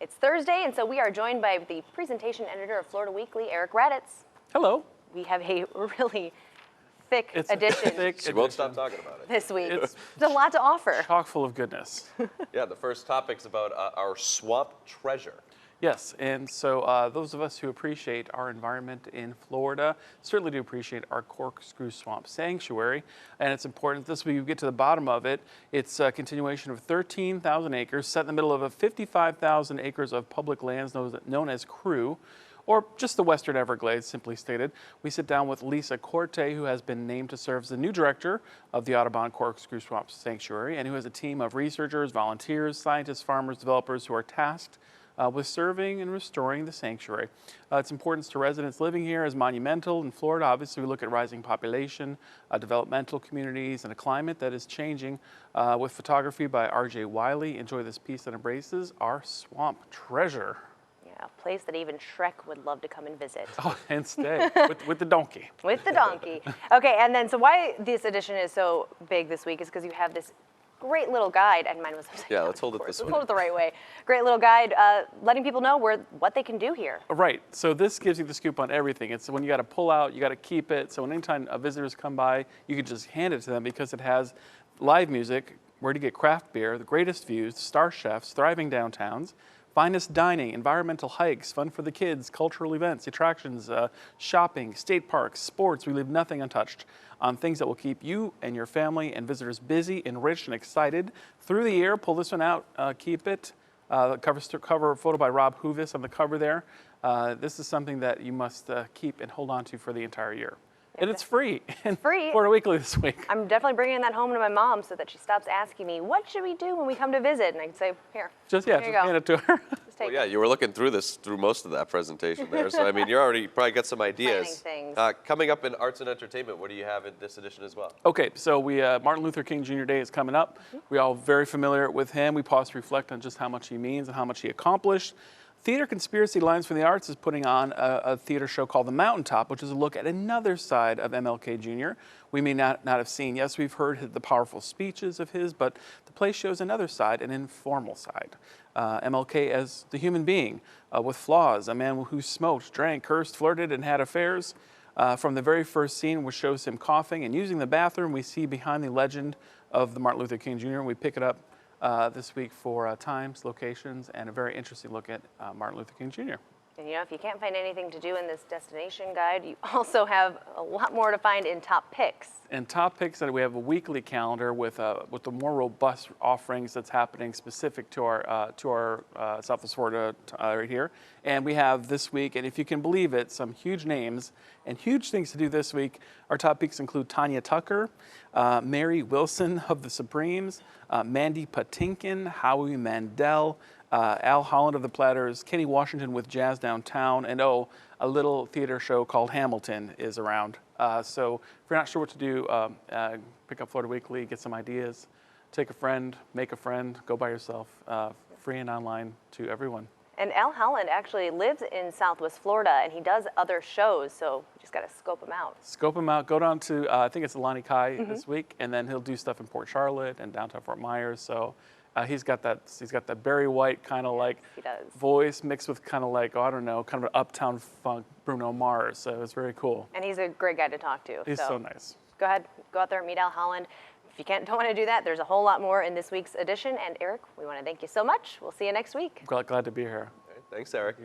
It's Thursday, and so we are joined by the presentation editor of Florida Weekly, Eric Raddatz. Hello. We have a really thick edition She won't stop talking about it. this week. It's a lot to offer. Chock full of goodness. Yeah, the first topic's about our swamp treasure. Yes, and so those of us who appreciate our environment in Florida certainly do appreciate our Corkscrew Swamp Sanctuary, and it's important this week we get to the bottom of it. It's a continuation of 13,000 acres set in the middle of a 55,000 acres of public lands known as CREW, or just the Western Everglades, simply stated. We sit down with Lisa Corte, who has been named to serve as the new director of the Audubon Corkscrew Swamp Sanctuary, and who has a team of researchers, volunteers, scientists, farmers, developers who are tasked with serving and restoring the sanctuary. Its importance to residents living here is monumental. In Florida, obviously, we look at rising population, developmental communities, and a climate that is changing. With photography by R.J. Wiley, enjoy this piece that embraces our swamp treasure. Yeah, a place that even Shrek would love to come and visit. Oh, and stay with the donkey. With the donkey. Okay, and then so why this edition is so big this week is because you have this great little guide, and mine was upside down, Let's hold it this way. Let's hold it the right way. Great little guide, letting people know what they can do here. Right. So this gives you the scoop on everything. It's when you got to pull out, you got to keep it. So anytime visitors come by, you can just hand it to them because it has live music, where to get craft beer, the greatest views, star chefs, thriving downtowns, finest dining, environmental hikes, fun for the kids, cultural events, attractions, shopping, state parks, sports. We leave nothing untouched on things that will keep you and your family and visitors busy, enriched, and excited through the year. Pull this one out, keep it. Cover photo by Rob Hoovis on the cover there. This is something that you must keep and hold on to for the entire year. And it's free. Free. Florida Weekly this week. I'm definitely bringing that home to my mom so that she stops asking me, what should we do when we come to visit? And I can say, here. Just here you go. hand it to her. Just take Well, yeah, you were looking through most of that presentation there. So, I mean, you probably got some ideas. Planning things. Coming up in arts and entertainment, what do you have in this edition as well? Okay, so Martin Luther King Jr. Day is coming up. We all very familiar with him. We pause to reflect on just how much he means and how much he accomplished. Theater Conspiracy Lines for the Arts is putting on a theater show called The Mountaintop, which is a look at another side of MLK Jr. we may not have seen. Yes, we've heard the powerful speeches of his, but the play shows another side, an informal side. MLK as the human being with flaws, a man who smoked, drank, cursed, flirted, and had affairs. From the very first scene, which shows him coughing and using the bathroom, we see behind the legend of the Martin Luther King Jr. And we pick it up this week for times, locations, and a very interesting look at Martin Luther King Jr. And you know, if you can't find anything to do in this destination guide, you also have a lot more to find in Top Picks. And Top Picks, that we have a weekly calendar with the more robust offerings that's happening specific to our Southwest Florida right here. And we have this week, and if you can believe it, some huge names and huge things to do this week. Our Top Picks include Tanya Tucker, Mary Wilson of the Supremes, Mandy Patinkin, Howie Mandel, Al Holland of the Platters, Kenny Washington with Jazz Downtown, and a little theater show called Hamilton is around. So if you're not sure what to do, pick up Florida Weekly, get some ideas, take a friend, make a friend, go by yourself, free and online to everyone. And Al Holland actually lives in Southwest Florida, and he does other shows, so you just got to scope him out. Scope him out. Go down to, I think it's Lani Kai this week, and then he'll do stuff in Port Charlotte and downtown Fort Myers. So he's got that Barry White kind of voice mixed with kind of like, I don't know, kind of an uptown funk Bruno Mars. So it's very cool. And he's a great guy to talk to. He's so nice. Go ahead, go out there and meet Al Holland. If you don't want to do that, there's a whole lot more in this week's edition. And Eric, we want to thank you so much. We'll see you next week. Glad to be here. Okay, thanks, Eric.